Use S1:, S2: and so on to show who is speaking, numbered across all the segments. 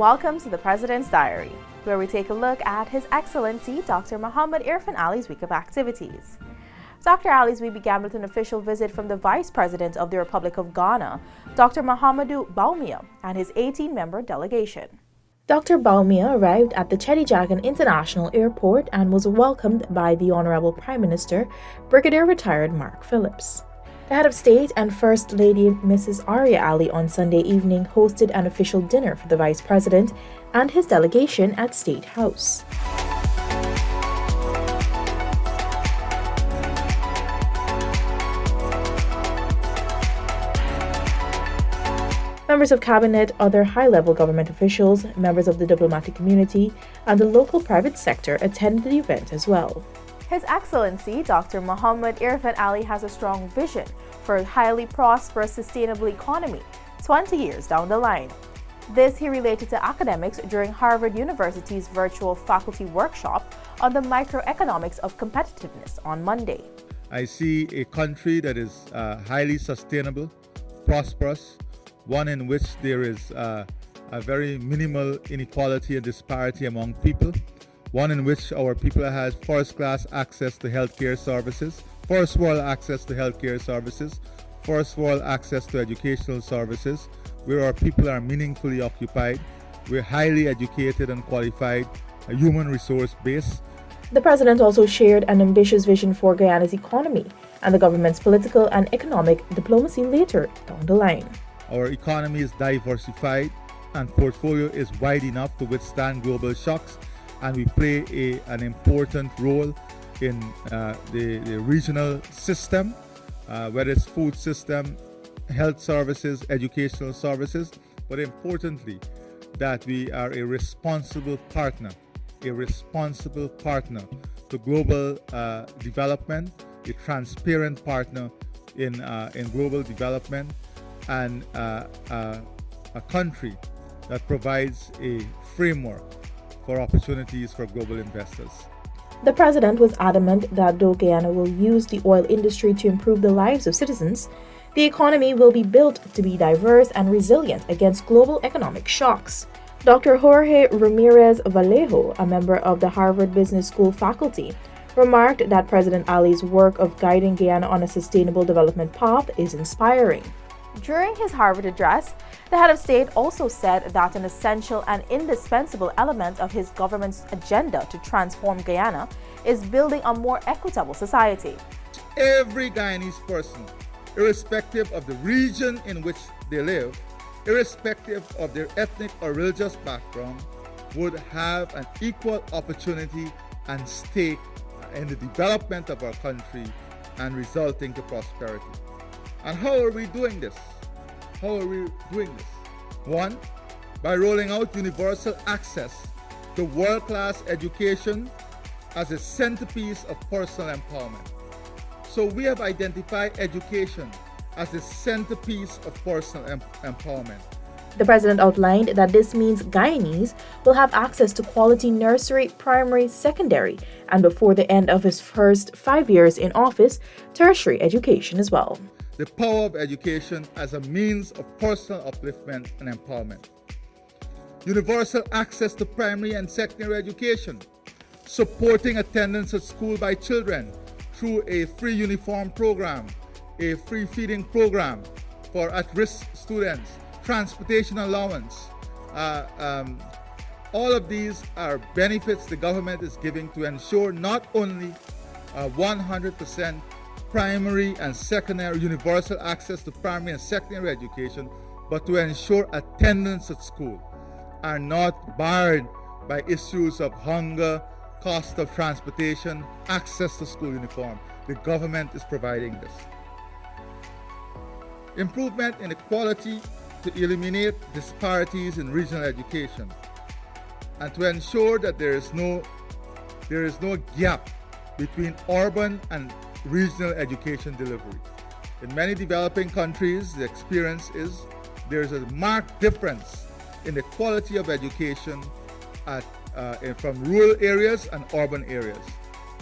S1: Welcome to the President's Diary, where we take a look at His Excellency Dr. President Irfaan Ali's week of activities. Dr. Ali's week began with an official visit from the Vice President of the Republic of Ghana, Dr. Mahamadou Bawumia, and his 18-member delegation. Dr. Bawumia arrived at the Chedijagan International Airport and was welcomed by the Honorable Prime Minister, Brigadier Retired Mark Phillips. The head of state and First Lady Mrs. Arya Ali on Sunday evening hosted an official dinner for the Vice President and his delegation at State House. Members of cabinet, other high-level government officials, members of the diplomatic community, and the local private sector attended the event as well. His Excellency Dr. President Irfaan Ali has a strong vision for a highly prosperous, sustainable economy 20 years down the line. This he related to academics during Harvard University's virtual faculty workshop on the microeconomics of competitiveness on Monday.
S2: I see a country that is highly sustainable, prosperous, one in which there is a very minimal inequality and disparity among people, one in which our people have first-class access to healthcare services, first-world access to healthcare services, first-world access to educational services, where our people are meaningfully occupied, we're highly educated and qualified, a human resource base.
S1: The President also shared an ambitious vision for Guyana's economy and the government's political and economic diplomacy later down the line.
S2: Our economy is diversified and portfolio is wide enough to withstand global shocks, and we play an important role in the regional system, whether it's food system, health services, educational services, but importantly, that we are a responsible partner to global development, a transparent partner in global development, and a country that provides a framework for opportunities for global investors.
S1: The President was adamant that though Guyana will use the oil industry to improve the lives of citizens, the economy will be built to be diverse and resilient against global economic shocks. Dr. Jorge Ramirez Vallejo, a member of the Harvard Business School faculty, remarked that President Ali's work of guiding Guyana on a sustainable development path is inspiring. During his Harvard address, the head of state also said that an essential and indispensable element of his government's agenda to transform Guyana is building a more equitable society.
S2: Every Guyanese person, irrespective of the region in which they live, irrespective of their ethnic or religious background, would have an equal opportunity and stake in the development of our country and resulting to prosperity. And how are we doing this? One, by rolling out universal access to world-class education as a centerpiece of personal empowerment. So we have identified education as a centerpiece of personal empowerment.
S1: The President outlined that this means Guyanese will have access to quality nursery, primary, secondary, and before the end of his first 5 years in office, tertiary education as well.
S2: The power of education as a means of personal upliftment and empowerment. Universal access to primary and secondary education. Supporting attendance at school by children through a free uniform program, a free feeding program for at-risk students, transportation allowance. All of these are benefits the government is giving to ensure not only 100% primary and secondary universal access to primary and secondary education, but to ensure attendance at school are not barred by issues of hunger, cost of transportation, access to school uniform. The government is providing this. Improvement in equality to eliminate disparities in regional education and to ensure that there is no gap between urban and regional education delivery. In many developing countries, the experience is there's a marked difference in the quality of education from rural areas and urban areas.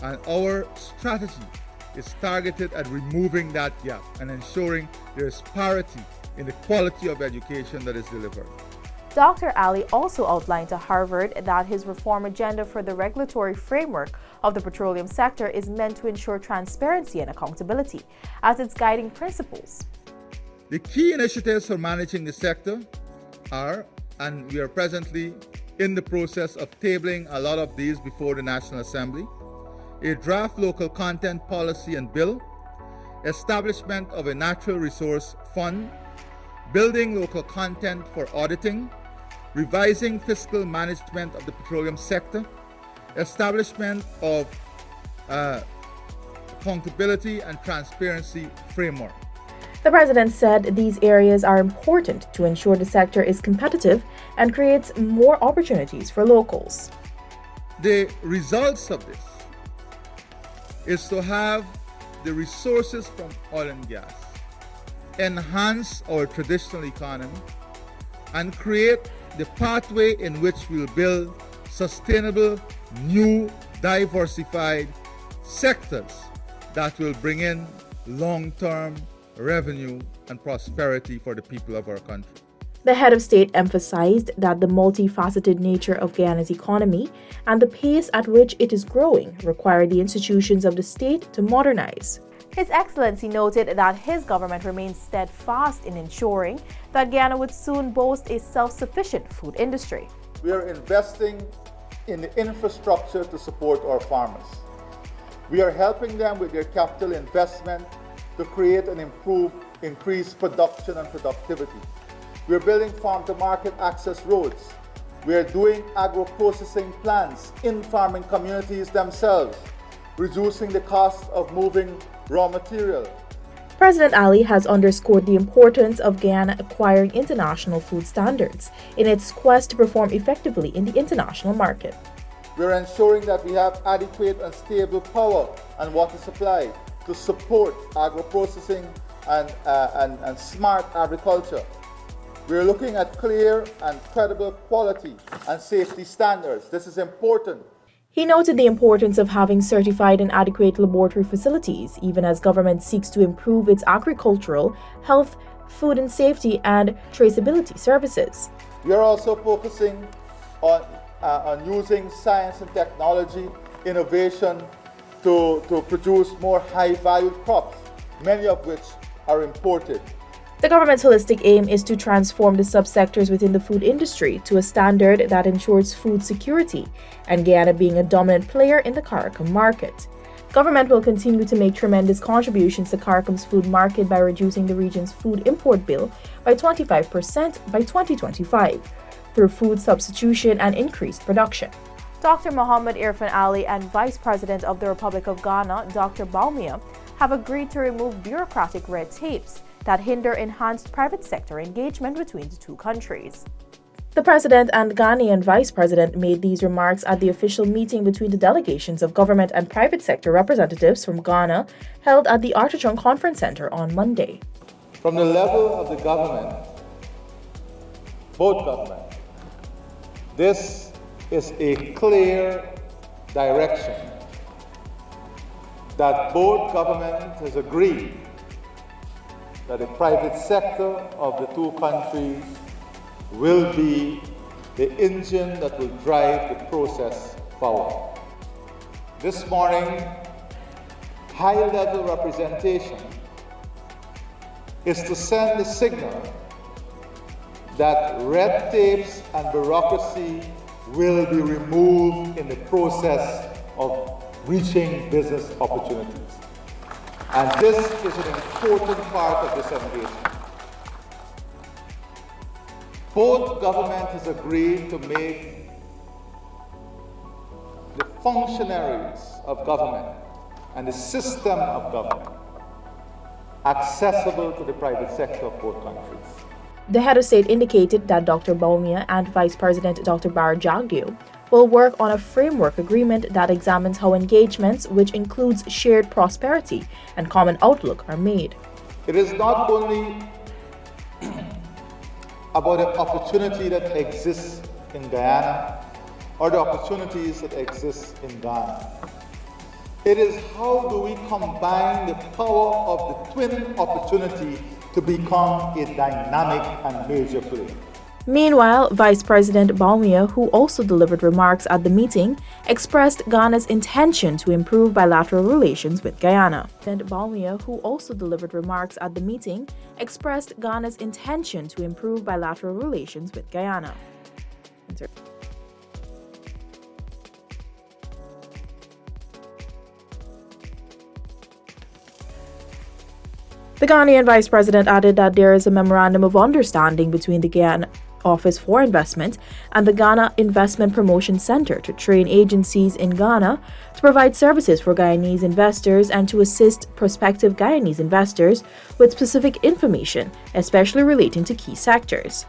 S2: And our strategy is targeted at removing that gap and ensuring there is parity in the quality of education that is delivered.
S1: Dr. Ali also outlined to Harvard that his reform agenda for the regulatory framework of the petroleum sector is meant to ensure transparency and accountability as its guiding principles.
S2: The key initiatives for managing the sector are, and we are presently in the process of tabling a lot of these before the National Assembly, a draft local content policy and bill, establishment of a natural resource fund, building local content for auditing, revising fiscal management of the petroleum sector, establishment of accountability and transparency framework.
S1: The president said these areas are important to ensure the sector is competitive and creates more opportunities for locals.
S2: The results of this is to have the resources from oil and gas enhance our traditional economy and create the pathway in which we'll build sustainable, new, diversified sectors that will bring in long-term revenue and prosperity for the people of our country.
S1: The head of state emphasized that the multifaceted nature of Guyana's economy and the pace at which it is growing require the institutions of the state to modernize. His Excellency noted that his government remains steadfast in ensuring that Guyana would soon boast a self-sufficient food industry.
S2: We are investing in the infrastructure to support our farmers. We are helping them with their capital investment to create and increase production and productivity. We are building farm-to-market access roads. We are doing agro-processing plants in farming communities themselves, reducing the cost of moving raw material.
S1: President Ali has underscored the importance of Guyana acquiring international food standards in its quest to perform effectively in the international market.
S2: We are ensuring that we have adequate and stable power and water supply to support agro-processing and smart agriculture. We are looking at clear and credible quality and safety standards. This is important.
S1: He noted the importance of having certified and adequate laboratory facilities, even as government seeks to improve its agricultural, health, food and safety, and traceability services.
S2: We are also focusing on using science and technology, innovation to produce more high-valued crops, many of which are imported.
S1: The government's holistic aim is to transform the subsectors within the food industry to a standard that ensures food security, and Guyana being a dominant player in the CARICOM market. Government will continue to make tremendous contributions to CARICOM's food market by reducing the region's food import bill by 25% by 2025 through food substitution and increased production. Dr. Mohammed Irfaan Ali and Vice President of the Republic of Ghana, Dr. Bawumia, have agreed to remove bureaucratic red tapes that hinder enhanced private sector engagement between the two countries. The President and Ghanaian Vice President made these remarks at the official meeting between the delegations of government and private sector representatives from Ghana held at the Artichon Conference Center on Monday.
S2: From the level of the government, both governments, this is a clear direction that both governments has agreed that the private sector of the two countries will be the engine that will drive the process forward. This morning, high-level representation is to send the signal that red tapes and bureaucracy will be removed in the process of reaching business opportunities. And this is an important part of this engagement. Both governments has agreed to make the functionaries of government and the system of government accessible to the private sector of both countries.
S1: The head of state indicated that Dr. Bawumia and Vice President Dr. Barra Jagdeo will work on a framework agreement that examines how engagements, which includes shared prosperity and common outlook, are made.
S2: It is not only about the opportunity that exists in Guyana or the opportunities that exist in Ghana. It is how do we combine the power of the twin opportunity to become a dynamic and major player.
S1: Meanwhile, Vice President Bawumia, who also delivered remarks at the meeting, expressed Ghana's intention to improve bilateral relations with Guyana. President Bawumia, who also delivered remarks at the meeting, expressed Ghana's intention to improve bilateral relations with Guyana. The Ghanaian vice president added that there is a memorandum of understanding between the Guyana Office for Investment and the Ghana Investment Promotion Center to train agencies in Ghana to provide services for Guyanese investors and to assist prospective Guyanese investors with specific information, especially relating to key sectors.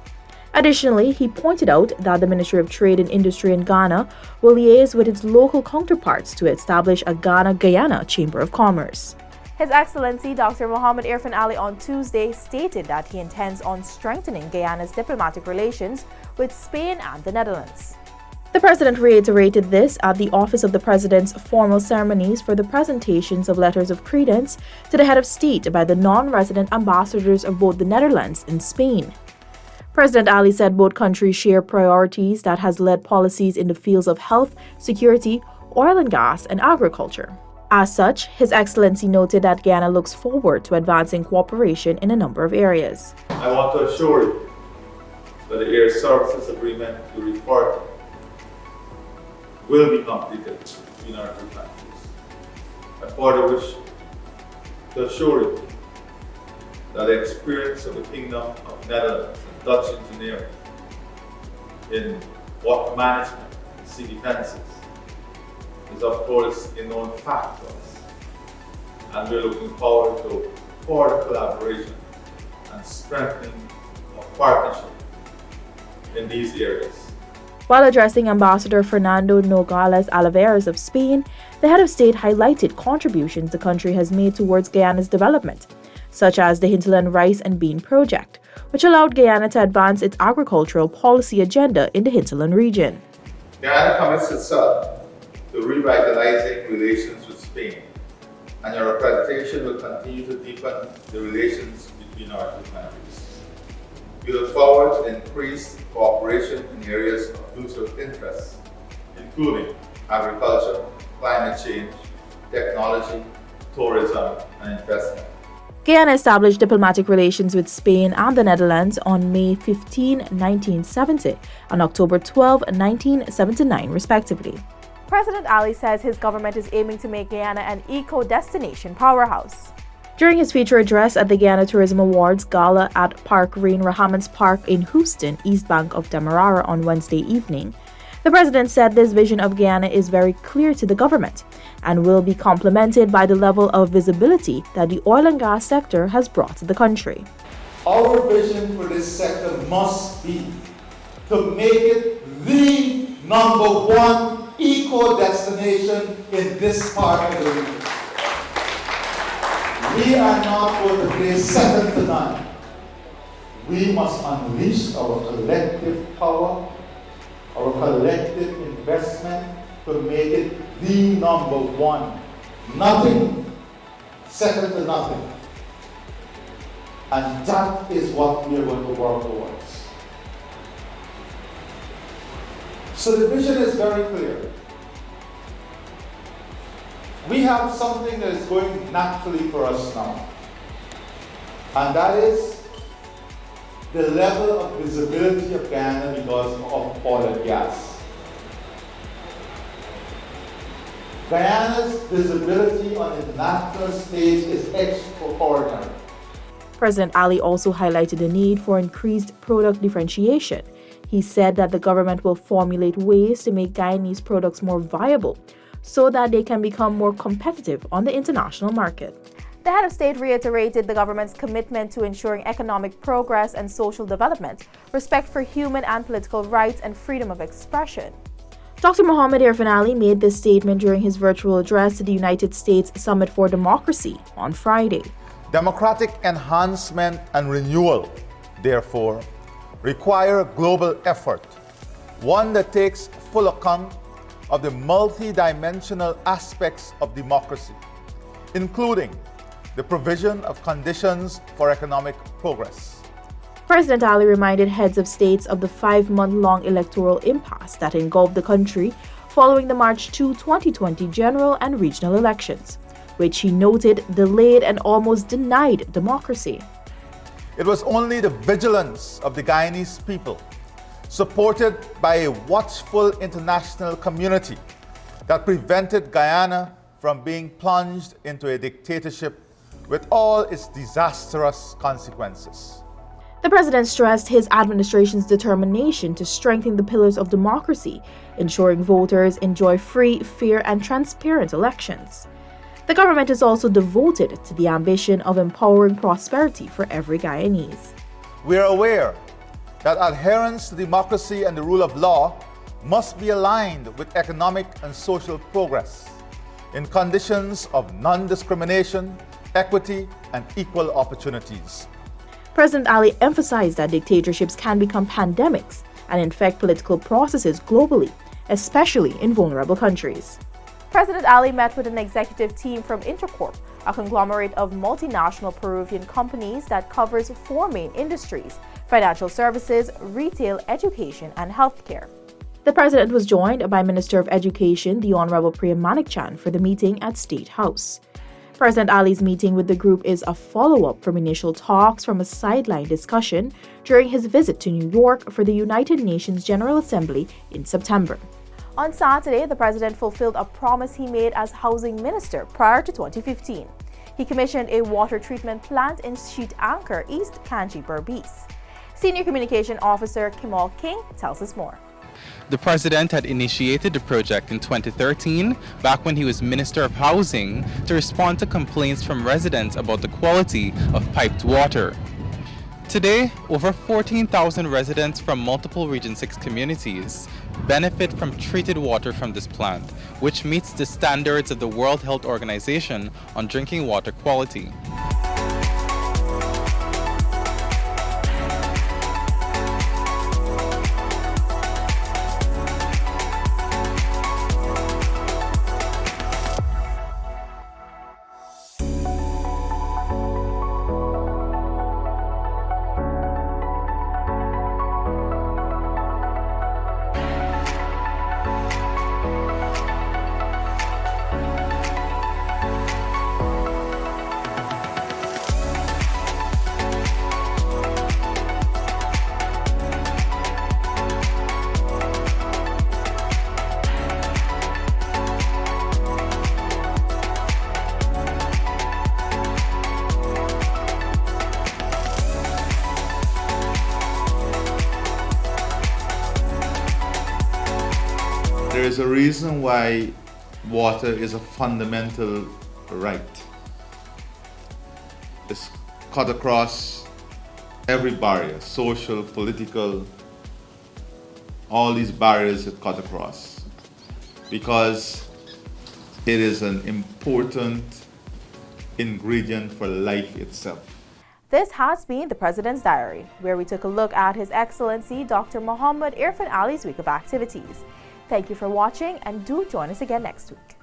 S1: Additionally, he pointed out that the Ministry of Trade and Industry in Ghana will liaise with its local counterparts to establish a Ghana-Guyana Chamber of Commerce. His Excellency Dr. Mohammed Irfaan Ali on Tuesday stated that he intends on strengthening Guyana's diplomatic relations with Spain and the Netherlands. The President reiterated this at the Office of the President's formal ceremonies for the presentations of letters of credence to the head of state by the non-resident ambassadors of both the Netherlands and Spain. President Ali said both countries share priorities that has led policies in the fields of health, security, oil and gas, and agriculture. As such, His Excellency noted that Guyana looks forward to advancing cooperation in a number of areas.
S3: I want to assure you that the air services agreement you refer to will be completed between our two countries. I further wish to assure you that the experience of the Kingdom of Netherlands and Dutch engineering in water management and sea defenses is of course a known fact to us, and we're looking forward to further collaboration and strengthening of partnership in these areas.
S1: While addressing Ambassador Fernando Nogales Oliveras of Spain, the head of state highlighted contributions the country has made towards Guyana's development, such as the Hinterland Rice and Bean Project, which allowed Guyana to advance its agricultural policy agenda in the hinterland region.
S3: Guyana commits itself to revitalizing relations with Spain, and your accreditation will continue to deepen the relations between our two countries. We look forward to increased cooperation in areas of mutual interest, including agriculture, climate change, technology, tourism, and investment.
S1: Guyana established diplomatic relations with Spain and the Netherlands on May 15, 1970 and October 12, 1979, respectively. President Ali says his government is aiming to make Guyana an eco-destination powerhouse. During his feature address at the Guyana Tourism Awards Gala at Park Rein Rahamans Park in Houston, East Bank of Demerara on Wednesday evening, the president said this vision of Guyana is very clear to the government and will be complemented by the level of visibility that the oil and gas sector has brought to the country.
S4: Our vision for this sector must be to make it the #1 eco-destination in this part of the region. We are not going to play second to none. We must unleash our collective power, our collective investment to make it the #1. Nothing, second to nothing. And that is what we are going to work towards. So the vision is very clear. We have something that is going naturally for us now, and that is the level of visibility of Guyana because of oil and gas. Guyana's visibility on the international stage is extraordinary.
S1: President Ali also highlighted the need for increased product differentiation. He said that the government will formulate ways to make Guyanese products more viable so that they can become more competitive on the international market. The head of state reiterated the government's commitment to ensuring economic progress and social development, respect for human and political rights, and freedom of expression. Dr. Mohammed Irfaan Ali made this statement during his virtual address to the United States Summit for Democracy on Friday.
S5: Democratic enhancement and renewal, therefore, require a global effort, one that takes full account of the multi-dimensional aspects of democracy, including the provision of conditions for economic progress,
S1: President Ali reminded heads of states of the 5-month-long electoral impasse that engulfed the country following the March 2, 2020 general and regional elections, which he noted delayed and almost denied democracy.
S5: It was only the vigilance of the Guyanese people, supported by a watchful international community, that prevented Guyana from being plunged into a dictatorship with all its disastrous consequences.
S1: The president stressed his administration's determination to strengthen the pillars of democracy, ensuring voters enjoy free, fair, and transparent elections. The government is also devoted to the ambition of empowering prosperity for every Guyanese.
S5: We are aware that adherence to democracy and the rule of law must be aligned with economic and social progress in conditions of non-discrimination, equity, and equal opportunities.
S1: President Ali emphasized that dictatorships can become pandemics and infect political processes globally, especially in vulnerable countries. President Ali met with an executive team from Intercorp, a conglomerate of multinational Peruvian companies that covers 4 main industries: financial services, retail, education, and healthcare. The president was joined by Minister of Education, the Honorable Priya Manikchan, for the meeting at State House. President Ali's meeting with the group is a follow-up from initial talks from a sideline discussion during his visit to New York for the United Nations General Assembly in September. On Saturday, the president fulfilled a promise he made as housing minister prior to 2015. He commissioned a water treatment plant in Sheet Anchor, East Kanchi, Berbice. Senior Communication Officer Kimal King tells us more.
S6: The president had initiated the project in 2013, back when he was Minister of Housing, to respond to complaints from residents about the quality of piped water. Today, over 14,000 residents from multiple Region 6 communities benefit from treated water from this plant, which meets the standards of the World Health Organization on drinking water quality.
S2: There is a reason why water is a fundamental right. It's cut across every barrier, social, political, all these barriers it cut across, because it is an important ingredient for life itself.
S1: This has been the President's Diary, where we took a look at His Excellency Dr. President Irfaan Ali's week of activities. Thank you for watching, and do join us again next week.